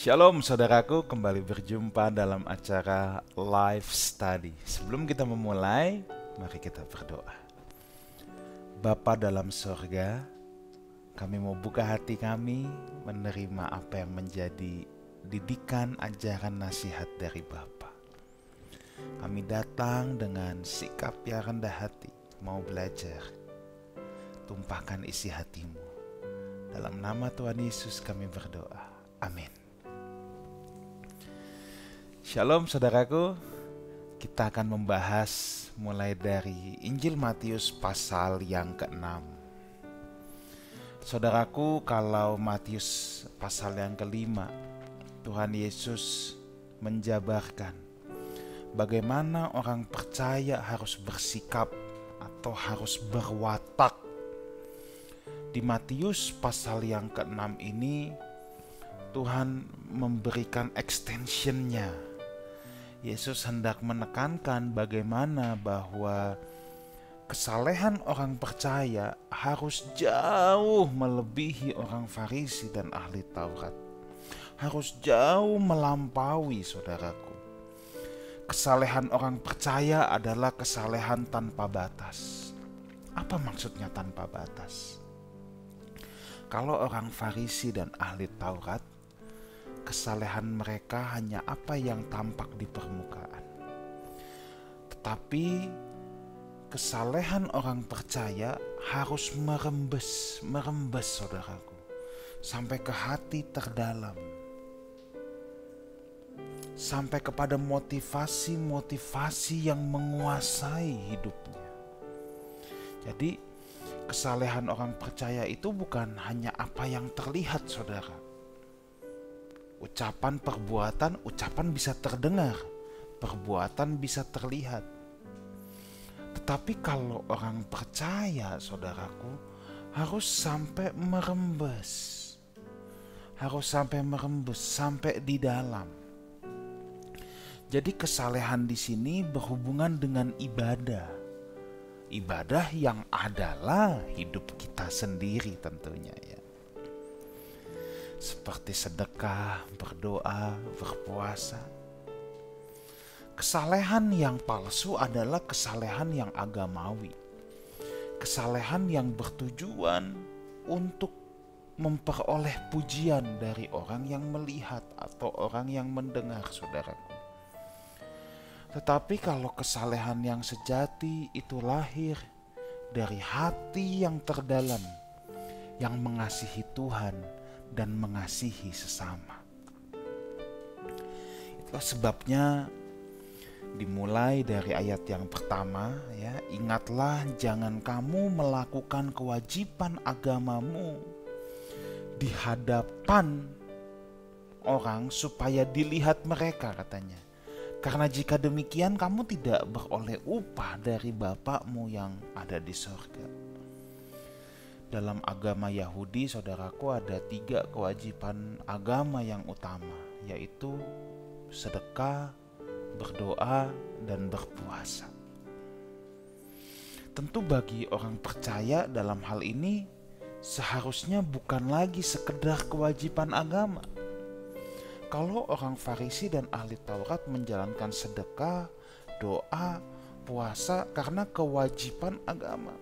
Shalom saudaraku, kembali berjumpa dalam acara Live Study. Sebelum kita memulai, mari kita berdoa. Bapa dalam sorga, kami mau buka hati kami menerima apa yang menjadi didikan, ajaran, nasihat dari Bapa. Kami datang dengan sikap yang rendah hati, mau belajar. Tumpahkan isi hatimu. Dalam nama Tuhan Yesus kami berdoa. Amin. Shalom saudaraku, kita akan membahas mulai dari Injil Matius pasal yang ke-6. Saudaraku, kalau Matius pasal yang ke-5, Tuhan Yesus menjabarkan bagaimana orang percaya harus bersikap atau harus berwatak. Di Matius pasal yang ke-6 ini, Tuhan memberikan extensionnya. Yesus hendak menekankan bagaimana bahwa kesalehan orang percaya harus jauh melebihi orang Farisi dan ahli Taurat. Harus jauh melampaui, saudaraku. Kesalehan orang percaya adalah kesalehan tanpa batas. Apa maksudnya tanpa batas? Kalau orang Farisi dan ahli Taurat, kesalehan mereka hanya apa yang tampak di permukaan. Tetapi kesalehan orang percaya harus merembes saudaraku, sampai ke hati terdalam, sampai kepada motivasi yang menguasai hidupnya. Jadi kesalehan orang percaya itu bukan hanya apa yang terlihat, saudara. Ucapan bisa terdengar, perbuatan bisa terlihat. Tetapi kalau orang percaya, saudaraku, harus sampai merembes. Sampai di dalam. Jadi kesalehan di sini berhubungan dengan ibadah. Ibadah yang adalah hidup kita sendiri tentunya ya. Seperti sedekah, berdoa, berpuasa. Kesalehan yang palsu adalah kesalehan yang agamawi. Kesalehan yang bertujuan untuk memperoleh pujian dari orang yang melihat atau orang yang mendengar, saudaraku. Tetapi kalau kesalehan yang sejati itu lahir dari hati yang terdalam, yang mengasihi Tuhan dan mengasihi sesama. Itulah sebabnya dimulai dari ayat yang pertama ya, ingatlah jangan kamu melakukan kewajiban agamamu di hadapan orang supaya dilihat mereka, katanya. Karena jika demikian kamu tidak beroleh upah dari Bapakmu yang ada di sorga. Dalam agama Yahudi, saudaraku, ada 3 kewajiban agama yang utama, yaitu sedekah, berdoa, dan berpuasa. Tentu bagi orang percaya dalam hal ini seharusnya bukan lagi sekedar kewajiban agama. Kalau orang Farisi dan ahli Taurat menjalankan sedekah, doa, puasa karena kewajiban agama.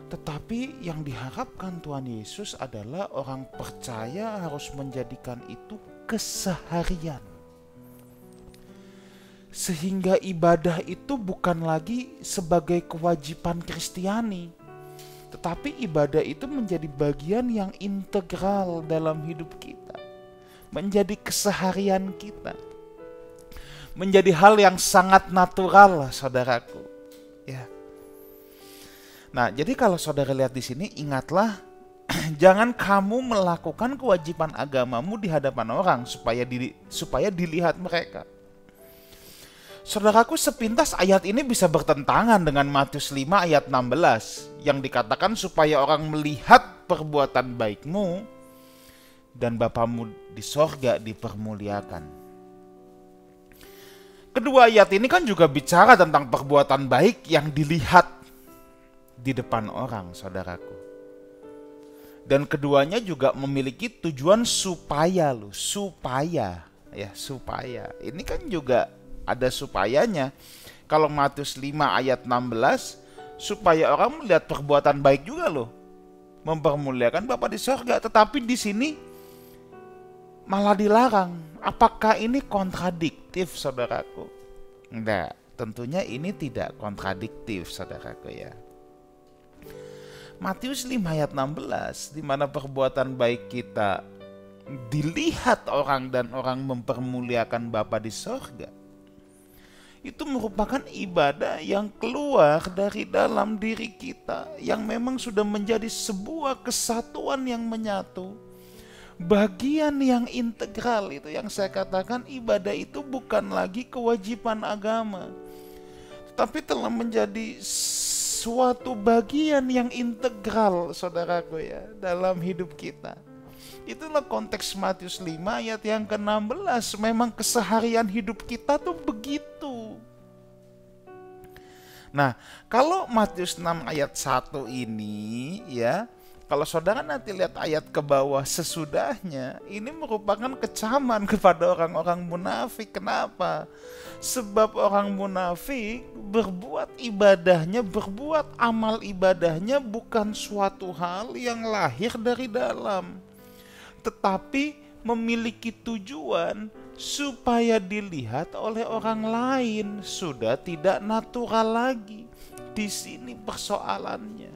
Tetapi yang diharapkan Tuhan Yesus adalah orang percaya harus menjadikan itu keseharian. Sehingga ibadah itu bukan lagi sebagai kewajiban Kristiani, tetapi ibadah itu menjadi bagian yang integral dalam hidup kita. Menjadi keseharian kita. Menjadi hal yang sangat natural, saudaraku. Ya. Nah, jadi kalau saudara lihat di sini, ingatlah jangan kamu melakukan kewajiban agamamu di hadapan orang supaya dilihat mereka. Saudaraku, sepintas ayat ini bisa bertentangan dengan Matius 5 ayat 16 yang dikatakan supaya orang melihat perbuatan baikmu dan Bapamu di sorga dipermuliakan. Kedua ayat ini kan juga bicara tentang perbuatan baik yang dilihat di depan orang, saudaraku. Dan keduanya juga memiliki tujuan supaya supaya. Ini kan juga ada supayanya. Kalau Matius 5 ayat 16, supaya orang melihat perbuatan baik juga mempermuliakan Bapa di sorga. Tetapi di sini malah dilarang. Apakah ini kontradiktif, saudaraku? Enggak, tentunya ini tidak kontradiktif, saudaraku ya. Matius 5 ayat 16, di mana perbuatan baik kita dilihat orang dan orang mempermuliakan Bapa di sorga, itu merupakan ibadah yang keluar dari dalam diri kita, yang memang sudah menjadi sebuah kesatuan yang menyatu, bagian yang integral. Itu yang saya katakan, ibadah itu bukan lagi kewajiban agama, tapi telah menjadi suatu bagian yang integral, saudaraku ya, dalam hidup kita. Itulah konteks Matius 5 ayat yang ke-16. Memang keseharian hidup kita tuh begitu. Nah, kalau Matius 6 ayat 1 ini ya, kalau saudara nanti lihat ayat ke bawah sesudahnya, ini merupakan kecaman kepada orang-orang munafik. Kenapa? Sebab orang munafik berbuat ibadahnya, berbuat amal ibadahnya bukan suatu hal yang lahir dari dalam, tetapi memiliki tujuan supaya dilihat oleh orang lain. Sudah tidak natural lagi. Di sini persoalannya.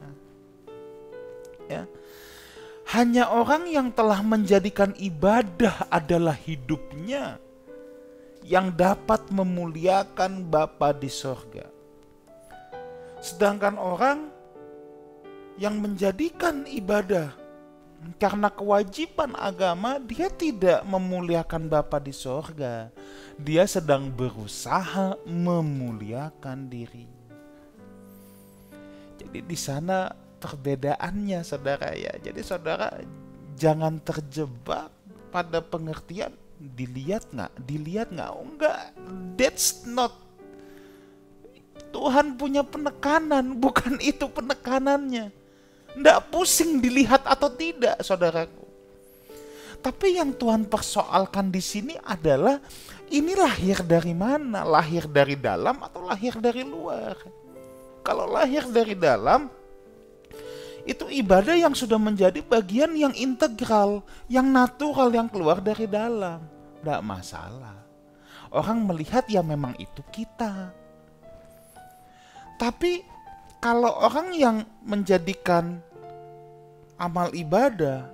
Ya. Hanya orang yang telah menjadikan ibadah adalah hidupnya yang dapat memuliakan Bapa di sorga. Sedangkan orang yang menjadikan ibadah karena kewajiban agama, dia tidak memuliakan Bapa di sorga. Dia sedang berusaha memuliakan dirinya. Jadi di sana perbedaannya, saudara ya. Jadi saudara jangan terjebak pada pengertian dilihat nggak, oh enggak, that's not. Tuhan punya penekanan, bukan itu penekanannya. Nggak pusing dilihat atau tidak, saudaraku. Tapi yang Tuhan persoalkan di sini adalah ini lahir dari mana? Lahir dari dalam atau lahir dari luar? Kalau lahir dari dalam, itu ibadah yang sudah menjadi bagian yang integral, yang natural, yang keluar dari dalam. Nggak masalah. Orang melihat ya memang itu kita. Tapi kalau orang yang menjadikan amal ibadah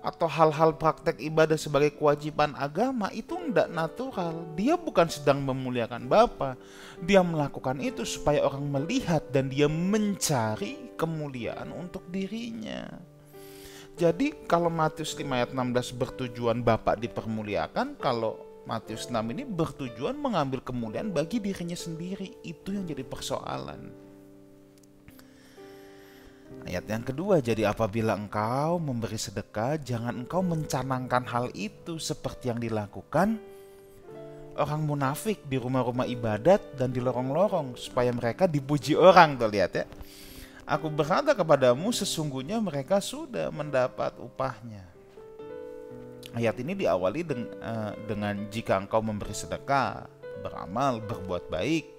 atau hal-hal praktek ibadah sebagai kewajiban agama, itu tidak natural. Dia bukan sedang memuliakan Bapa. Dia melakukan itu supaya orang melihat dan dia mencari kemuliaan untuk dirinya. Jadi kalau Matius 5 ayat 16 bertujuan Bapa dipermuliakan, kalau Matius 6 ini bertujuan mengambil kemuliaan bagi dirinya sendiri. Itu yang jadi persoalan. Ayat yang kedua, jadi apabila engkau memberi sedekah, jangan engkau mencanangkan hal itu seperti yang dilakukan orang munafik di rumah-rumah ibadat dan di lorong-lorong, supaya mereka dipuji orang. Tuh lihat ya. Aku berkata kepadamu, sesungguhnya mereka sudah mendapat upahnya. Ayat ini diawali dengan jika engkau memberi sedekah, beramal, berbuat baik,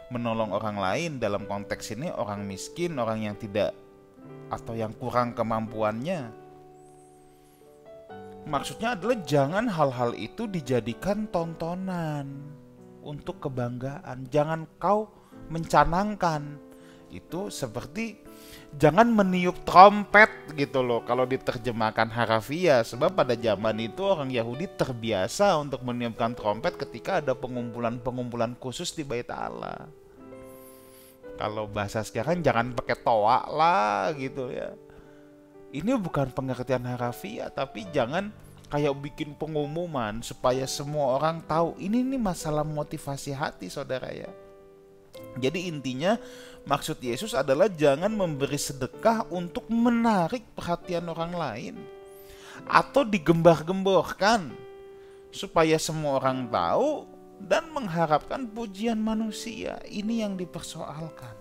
menolong orang lain. Dalam konteks ini orang miskin, orang yang tidak atau yang kurang kemampuannya. Maksudnya adalah jangan hal-hal itu dijadikan tontonan untuk kebanggaan. Jangan kau mencanangkan. Itu seperti jangan meniup trompet gitu loh kalau diterjemahkan harafiah. Sebab pada zaman itu orang Yahudi terbiasa untuk meniupkan trompet ketika ada pengumpulan khusus di Bait Allah. Kalau bahasa sekarang jangan pakai toa lah gitu ya. Ini bukan pengertian harafiah, tapi jangan kayak bikin pengumuman supaya semua orang tahu. Ini masalah motivasi hati, saudara ya. Jadi intinya maksud Yesus adalah jangan memberi sedekah untuk menarik perhatian orang lain atau digembar-gemborkan supaya semua orang tahu dan mengharapkan pujian manusia. Ini yang dipersoalkan.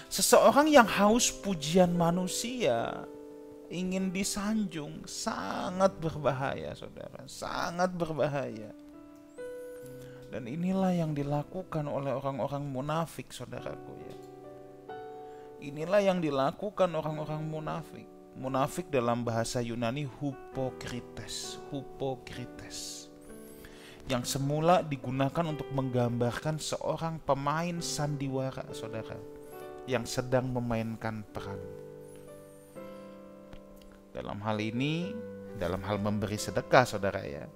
Seseorang yang haus pujian manusia, ingin disanjung, sangat berbahaya saudara, sangat berbahaya. Dan inilah yang dilakukan oleh orang-orang munafik saudaraku ya. Inilah yang dilakukan orang-orang munafik. Munafik dalam bahasa Yunani hypokrites, hypokrites. Yang semula digunakan untuk menggambarkan seorang pemain sandiwara saudara, yang sedang memainkan peran. Dalam hal ini, dalam hal memberi sedekah saudara ya,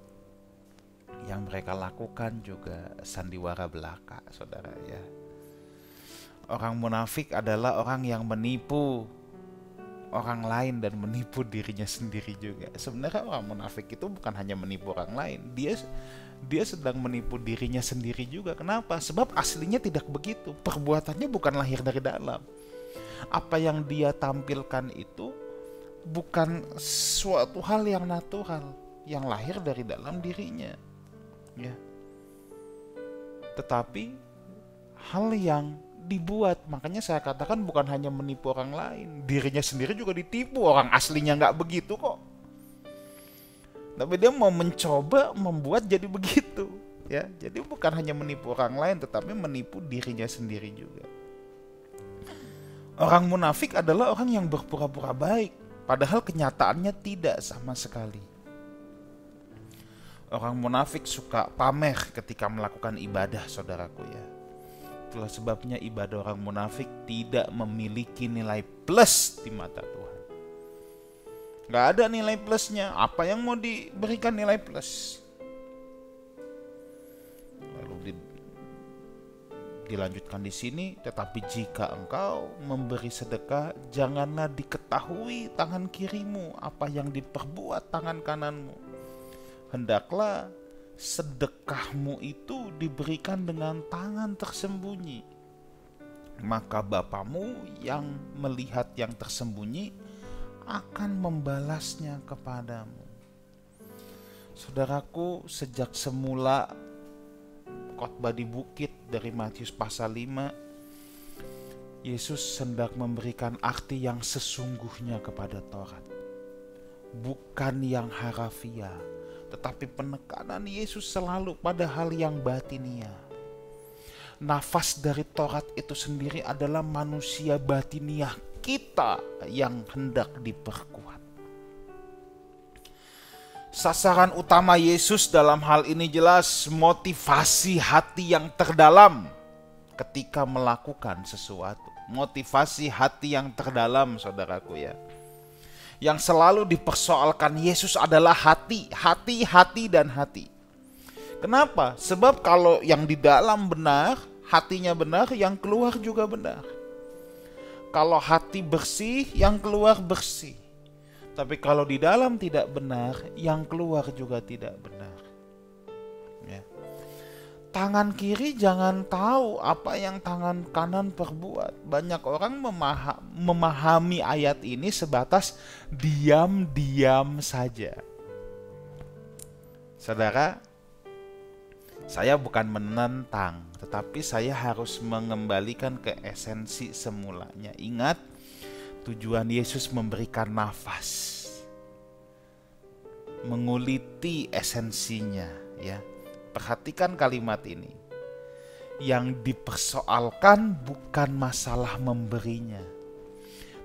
yang mereka lakukan juga sandiwara belaka saudara ya. Orang munafik adalah orang yang menipu orang lain dan menipu dirinya sendiri juga. Sebenarnya orang munafik itu bukan hanya menipu orang lain, dia sedang menipu dirinya sendiri juga. Kenapa? Sebab aslinya tidak begitu. Perbuatannya bukan lahir dari dalam. Apa yang dia tampilkan itu bukan suatu hal yang natural, yang lahir dari dalam dirinya. Ya. Tetapi hal yang dibuat. Makanya saya katakan bukan hanya menipu orang lain, dirinya sendiri juga ditipu. Orang aslinya nggak begitu kok, tapi dia mau mencoba membuat jadi begitu ya. Jadi bukan hanya menipu orang lain, tetapi menipu dirinya sendiri juga. Orang munafik adalah orang yang berpura-pura baik, padahal kenyataannya tidak sama sekali. Orang munafik suka pamer ketika melakukan ibadah saudaraku ya. Itulah sebabnya ibadah orang munafik tidak memiliki nilai plus di mata Tuhan. Gak ada nilai plusnya. Apa yang mau diberikan nilai plus? Lalu dilanjutkan di sini, tetapi jika engkau memberi sedekah, janganlah diketahui tangan kirimu apa yang diperbuat tangan kananmu. Hendaklah sedekahmu itu diberikan dengan tangan tersembunyi. Maka Bapamu yang melihat yang tersembunyi akan membalasnya kepadamu. Saudaraku, sejak semula khotbah di bukit dari Matius pasal 5, Yesus hendak memberikan arti yang sesungguhnya kepada Taurat, bukan yang harafiah. Tetapi penekanan Yesus selalu pada hal yang batinia. Nafas dari Taurat itu sendiri adalah manusia batiniah kita yang hendak diperkuat. Sasaran utama Yesus dalam hal ini jelas motivasi hati yang terdalam ketika melakukan sesuatu. Motivasi hati yang terdalam saudaraku ya. Yang selalu dipersoalkan Yesus adalah hati, dan hati. Kenapa? Sebab kalau yang di dalam benar, hatinya benar, yang keluar juga benar. Kalau hati bersih, yang keluar bersih. Tapi kalau di dalam tidak benar, yang keluar juga tidak benar. Ya. Tangan kiri jangan tahu apa yang tangan kanan perbuat. Banyak orang memahami ayat ini sebatas diam-diam saja. Saudara, saya bukan menentang, tetapi saya harus mengembalikan ke esensi semulanya. Ingat, tujuan Yesus memberikan nafas, menguliti esensinya ya. Perhatikan kalimat ini. Yang dipersoalkan bukan masalah memberinya,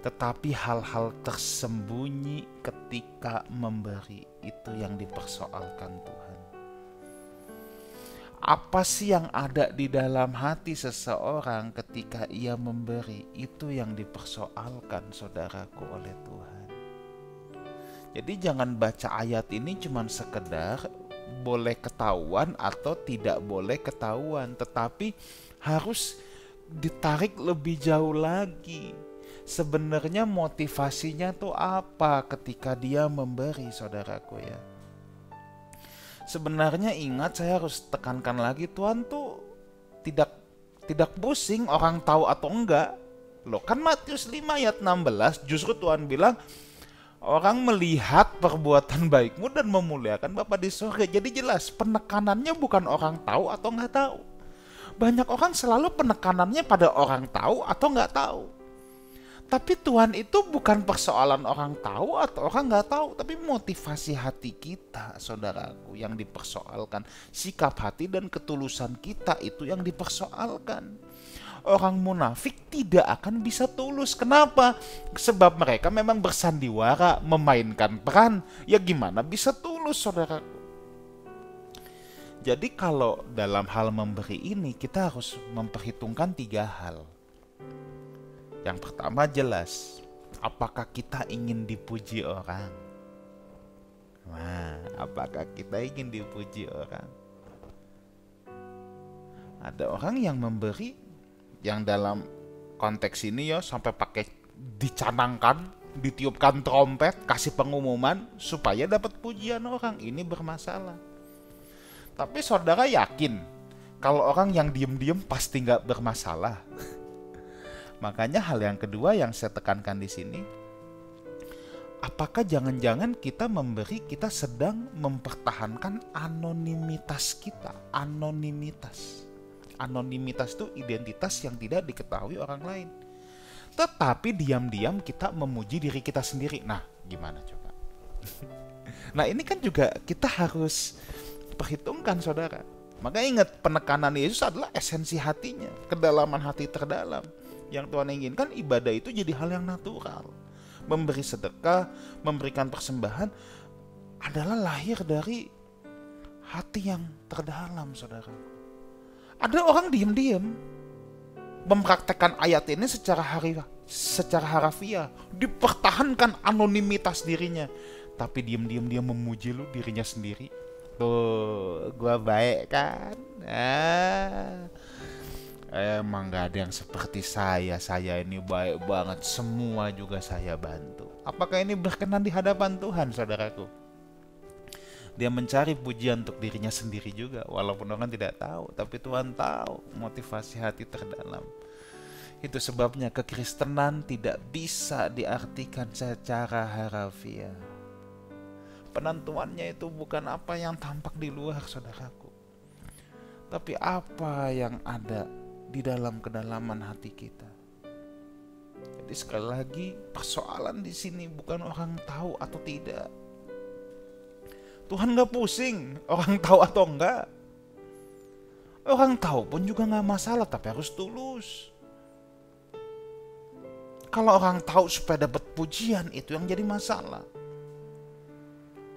tetapi hal-hal tersembunyi ketika memberi. Itu yang dipersoalkan Tuhan. Apa sih yang ada di dalam hati seseorang ketika ia memberi? Itu yang dipersoalkan saudaraku oleh Tuhan. Jadi jangan baca ayat ini cuman sekedar boleh ketahuan atau tidak boleh ketahuan, tetapi harus ditarik lebih jauh lagi. Sebenarnya motivasinya tuh apa ketika dia memberi saudaraku ya. Sebenarnya ingat, saya harus tekankan lagi, Tuhan tuh tidak pusing orang tahu atau enggak. Loh kan Matius 5 ayat 16 justru Tuhan bilang orang melihat perbuatan baikmu dan memuliakan Bapa di surga. Jadi jelas penekanannya bukan orang tahu atau nggak tahu. Banyak orang selalu penekanannya pada orang tahu atau nggak tahu. Tapi Tuhan itu bukan persoalan orang tahu atau orang nggak tahu, tapi motivasi hati kita, saudaraku, yang dipersoalkan. Sikap hati dan ketulusan kita itu yang dipersoalkan. Orang munafik tidak akan bisa tulus. Kenapa? Sebab mereka memang bersandiwara, memainkan peran. Ya gimana bisa tulus, saudaraku? Jadi kalau dalam hal memberi ini, kita harus memperhitungkan 3 hal. Yang pertama jelas, apakah kita ingin dipuji orang? Nah, apakah kita ingin dipuji orang? Ada orang yang memberi, yang dalam konteks ini ya sampai pakai dicanangkan, ditiupkan trompet, kasih pengumuman supaya dapat pujian orang. Ini bermasalah. Tapi saudara yakin kalau orang yang diem-diem pasti nggak bermasalah? Makanya hal yang kedua yang saya tekankan di sini, apakah jangan-jangan kita memberi, kita sedang mempertahankan anonimitas kita? Anonimitas itu identitas yang tidak diketahui orang lain. Tetapi diam-diam kita memuji diri kita sendiri. Nah, gimana coba? Nah, ini kan juga kita harus perhitungkan, saudara. Maka ingat, penekanan Yesus adalah esensi hatinya, kedalaman hati terdalam. Yang Tuhan inginkan ibadah itu jadi hal yang natural. Memberi sedekah, memberikan persembahan adalah lahir dari hati yang terdalam, saudara. Ada orang diam-diam mempraktekkan ayat ini secara harafiah, dipertahankan anonimitas dirinya, tapi diam-diam dia memuji dirinya sendiri. Tuh, gua baik kan? Emang gak ada yang seperti saya ini baik banget, semua juga saya bantu. Apakah ini berkenan di hadapan Tuhan, saudaraku? Dia mencari pujian untuk dirinya sendiri juga, walaupun orang tidak tahu, tapi Tuhan tahu motivasi hati terdalam. Itu sebabnya kekristenan tidak bisa diartikan secara harafiah. Penentuannya itu bukan apa yang tampak di luar, saudaraku, tapi apa yang ada di dalam kedalaman hati kita. Jadi sekali lagi, persoalan di sini bukan orang tahu atau tidak. Tuhan gak pusing orang tahu atau enggak. Orang tahu pun juga gak masalah, tapi harus tulus. Kalau orang tahu supaya dapat pujian, itu yang jadi masalah.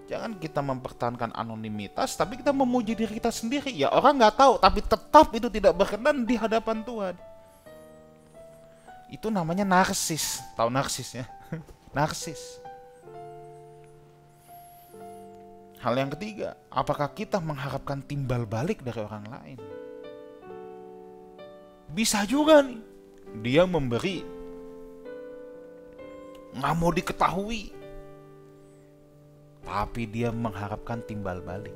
Jangan kita mempertahankan anonimitas, tapi kita memuji diri kita sendiri. Ya orang gak tahu, tapi tetap itu tidak berkenan di hadapan Tuhan. Itu namanya narsis. Tahu narsis ya? Narsis. Hal yang ketiga, apakah kita mengharapkan timbal balik dari orang lain? Bisa juga nih, dia memberi, gak mau diketahui, tapi dia mengharapkan timbal balik.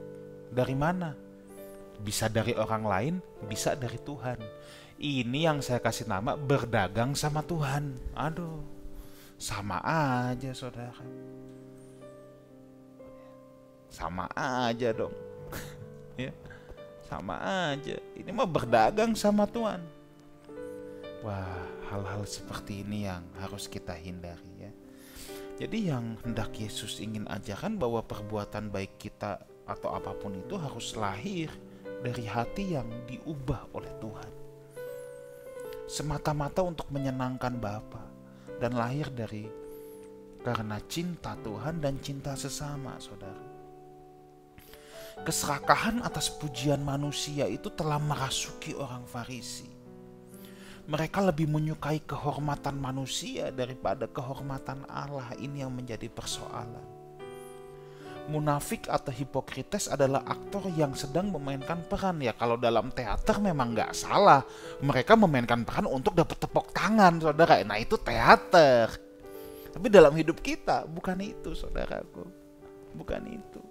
Dari mana? Bisa dari orang lain, bisa dari Tuhan. Ini yang saya kasih nama berdagang sama Tuhan. Aduh, sama aja, saudara. Sama aja dong. Ya, sama aja. Ini mah berdagang sama Tuhan. Wah, hal-hal seperti ini yang harus kita hindari ya. Jadi yang hendak Yesus ingin ajarkan bahwa perbuatan baik kita atau apapun itu harus lahir dari hati yang diubah oleh Tuhan. Semata-mata untuk menyenangkan Bapa dan lahir dari karena cinta Tuhan dan cinta sesama, saudara. Keserakahan atas pujian manusia itu telah merasuki orang Farisi. Mereka lebih menyukai kehormatan manusia daripada kehormatan Allah. Ini yang menjadi persoalan. Munafik atau hipokrites adalah aktor yang sedang memainkan peran. Ya kalau dalam teater memang gak salah. Mereka memainkan peran untuk dapat tepuk tangan, saudara. Nah itu teater. Tapi dalam hidup kita bukan itu, saudaraku. Bukan itu.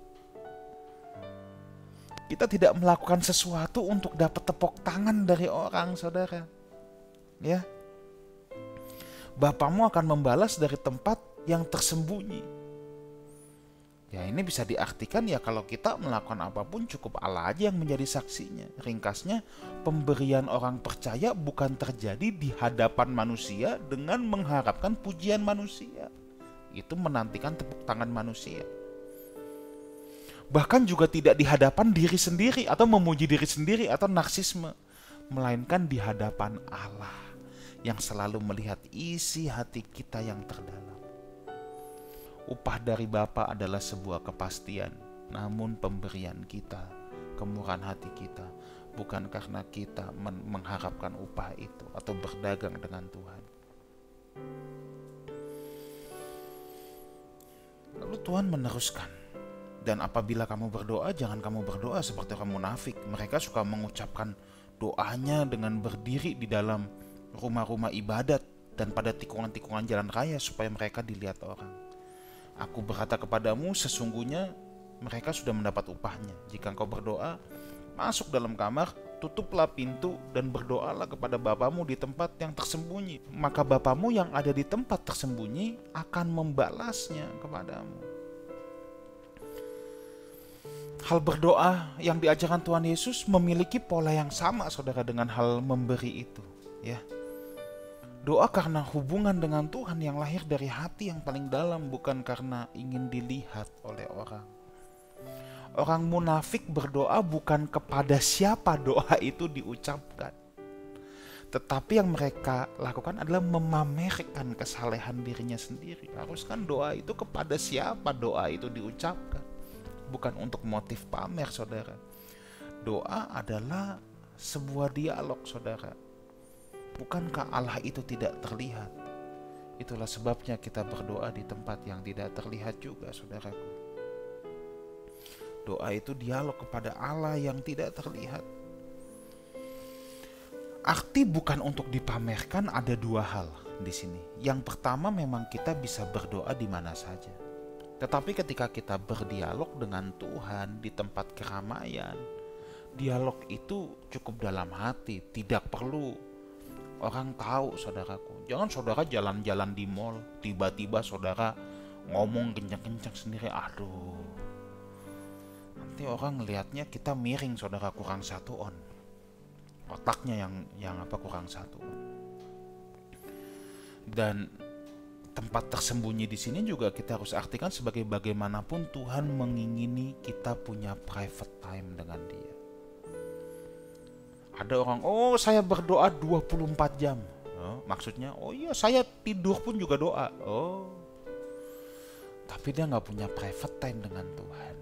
Kita tidak melakukan sesuatu untuk dapat tepuk tangan dari orang, saudara. Ya, Bapamu akan membalas dari tempat yang tersembunyi. Ya ini bisa diartikan ya kalau kita melakukan apapun cukup Allah aja yang menjadi saksinya. Ringkasnya, pemberian orang percaya bukan terjadi di hadapan manusia dengan mengharapkan pujian manusia. Itu menantikan tepuk tangan manusia. Bahkan juga tidak di hadapan diri sendiri atau memuji diri sendiri atau narsisme. Melainkan di hadapan Allah yang selalu melihat isi hati kita yang terdalam. Upah dari Bapa adalah sebuah kepastian, namun pemberian kita, kemurahan hati kita, bukan karena kita mengharapkan upah itu atau berdagang dengan Tuhan. Lalu Tuhan meneruskan, dan apabila kamu berdoa, jangan kamu berdoa seperti orang munafik. Mereka suka mengucapkan doanya dengan berdiri di dalam rumah-rumah ibadat dan pada tikungan-tikungan jalan raya supaya mereka dilihat orang. Aku berkata kepadamu, sesungguhnya mereka sudah mendapat upahnya. Jika engkau berdoa, masuk dalam kamar, tutuplah pintu dan berdoalah kepada Bapamu di tempat yang tersembunyi. Maka Bapamu yang ada di tempat tersembunyi akan membalasnya kepadamu. Hal berdoa yang diajarkan Tuhan Yesus memiliki pola yang sama, saudara, dengan hal memberi itu. Ya. Doa karena hubungan dengan Tuhan yang lahir dari hati yang paling dalam, bukan karena ingin dilihat oleh orang. Orang munafik berdoa bukan kepada siapa doa itu diucapkan, tetapi yang mereka lakukan adalah memamerkan kesalehan dirinya sendiri. Haruskan doa itu kepada siapa doa itu diucapkan, bukan untuk motif pamer, saudara. Doa adalah sebuah dialog, saudara. Bukankah Allah itu tidak terlihat? Itulah sebabnya kita berdoa di tempat yang tidak terlihat juga, saudaraku. Doa itu dialog kepada Allah yang tidak terlihat. Arti bukan untuk dipamerkan ada dua hal di sini. Yang pertama, memang kita bisa berdoa di mana saja. Tetapi ketika kita berdialog dengan Tuhan di tempat keramaian, dialog itu cukup dalam hati, tidak perlu orang tahu, saudaraku. Jangan saudara jalan-jalan di mall, tiba-tiba saudara ngomong kencang-kencang sendiri. Aduh, nanti orang ngelihatnya kita miring, saudara, kurang satu on. Otaknya yang kurang satu on. Dan tempat tersembunyi di sini juga kita harus artikan sebagai bagaimanapun Tuhan mengingini kita punya private time dengan Dia. Ada orang, oh saya berdoa 24 jam. Oh, maksudnya, oh iya saya tidur pun juga doa. Oh, tapi dia gak punya private time dengan Tuhan.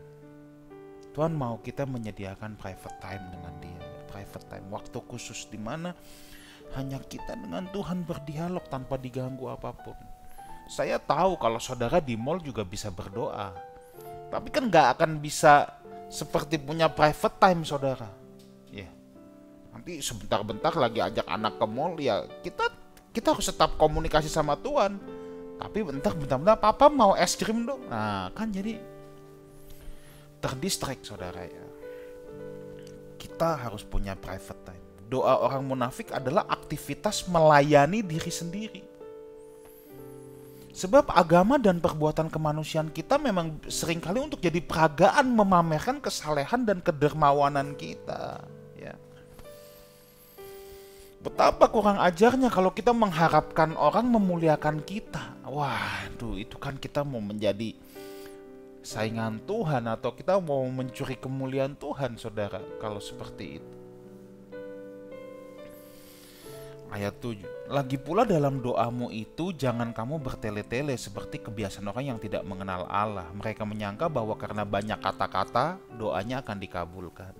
Tuhan mau kita menyediakan private time dengan Dia. Private time, waktu khusus di mana hanya kita dengan Tuhan berdialog tanpa diganggu apapun. Saya tahu kalau saudara di mall juga bisa berdoa, tapi kan gak akan bisa seperti punya private time, saudara. Ya. Nanti sebentar-bentar lagi ajak anak ke mall, ya kita harus tetap komunikasi sama Tuhan. Tapi bentar papa mau es krim dong. Nah kan jadi terdistract, saudara ya. Kita harus punya private time. Doa orang munafik adalah aktivitas melayani diri sendiri. Sebab agama dan perbuatan kemanusiaan kita memang seringkali untuk jadi peragaan memamerkan kesalehan dan kedermawanan kita. Ya. Betapa kurang ajarnya kalau kita mengharapkan orang memuliakan kita. Waduh, itu kan kita mau menjadi saingan Tuhan atau kita mau mencuri kemuliaan Tuhan, saudara, kalau seperti itu. Ayat 7. Lagi pula dalam doamu itu jangan kamu bertele-tele seperti kebiasaan orang yang tidak mengenal Allah. Mereka menyangka bahwa karena banyak kata-kata doanya akan dikabulkan.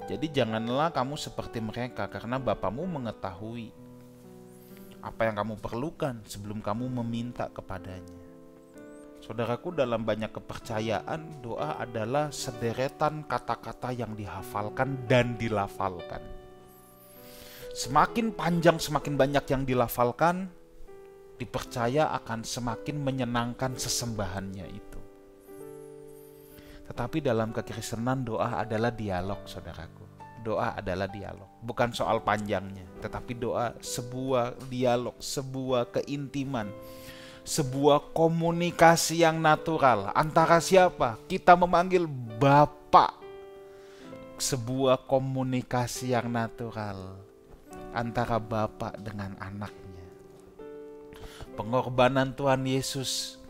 Jadi janganlah kamu seperti mereka, karena Bapamu mengetahui apa yang kamu perlukan sebelum kamu meminta kepadanya. Saudaraku, dalam banyak kepercayaan, doa adalah sederetan kata-kata yang dihafalkan dan dilafalkan. Semakin panjang, semakin banyak yang dilafalkan, dipercaya akan semakin menyenangkan sesembahannya itu. Tetapi dalam kekristenan doa adalah dialog, saudaraku. Doa adalah dialog, bukan soal panjangnya, tetapi doa sebuah dialog, sebuah keintiman sebuah komunikasi yang natural. Antara siapa? Kita memanggil Bapa. Sebuah komunikasi yang natural antara Bapa dengan anaknya. Pengorbanan Tuhan Yesus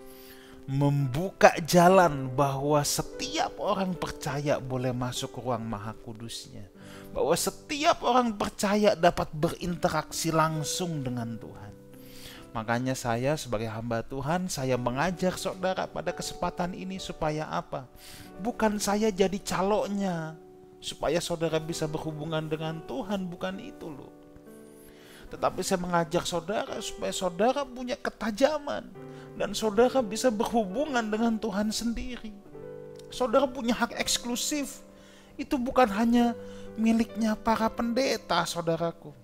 membuka jalan bahwa setiap orang percaya boleh masuk ke ruang Maha Kudusnya. Bahwa setiap orang percaya dapat berinteraksi langsung dengan Tuhan. Makanya saya sebagai hamba Tuhan, saya mengajak saudara pada kesempatan ini supaya apa? Bukan saya jadi caloknya, supaya saudara bisa berhubungan dengan Tuhan, bukan itu loh. Tetapi saya mengajak saudara supaya saudara punya ketajaman dan saudara bisa berhubungan dengan Tuhan sendiri. Saudara punya hak eksklusif. Itu bukan hanya miliknya para pendeta, saudaraku.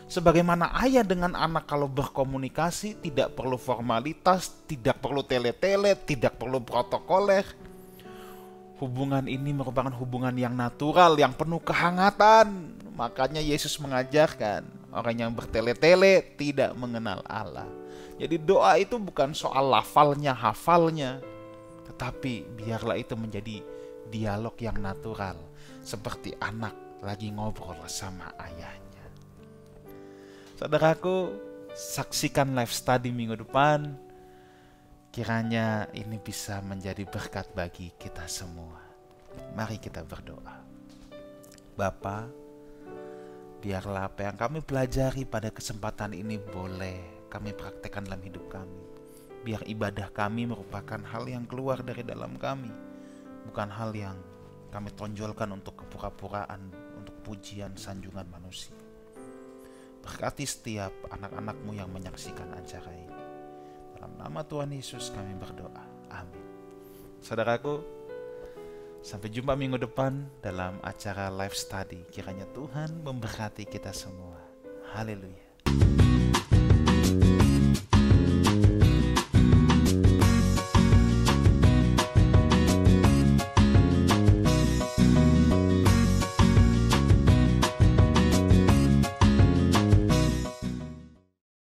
Sebagaimana ayah dengan anak kalau berkomunikasi tidak perlu formalitas, tidak perlu tele-tele, tidak perlu protokoler. Hubungan ini merupakan hubungan yang natural, yang penuh kehangatan. Makanya Yesus mengajarkan orang yang bertele-tele tidak mengenal Allah. Jadi doa itu bukan soal lafalnya, hafalnya, tetapi biarlah itu menjadi dialog yang natural, seperti anak lagi ngobrol sama ayahnya. Saudaraku, saksikan live study minggu depan. Kiranya ini bisa menjadi berkat bagi kita semua. Mari kita berdoa. Bapa, biarlah apa yang kami pelajari pada kesempatan ini boleh kami praktekkan dalam hidup kami. Biar ibadah kami merupakan hal yang keluar dari dalam kami, bukan hal yang kami tonjolkan untuk kepura-puraan, untuk pujian sanjungan manusia. Berkati setiap anak-anak-Mu yang menyaksikan acara ini. Dalam nama Tuhan Yesus kami berdoa. Amin. Saudaraku, sampai jumpa minggu depan dalam acara live study. Kiranya Tuhan memberkati kita semua. Haleluya.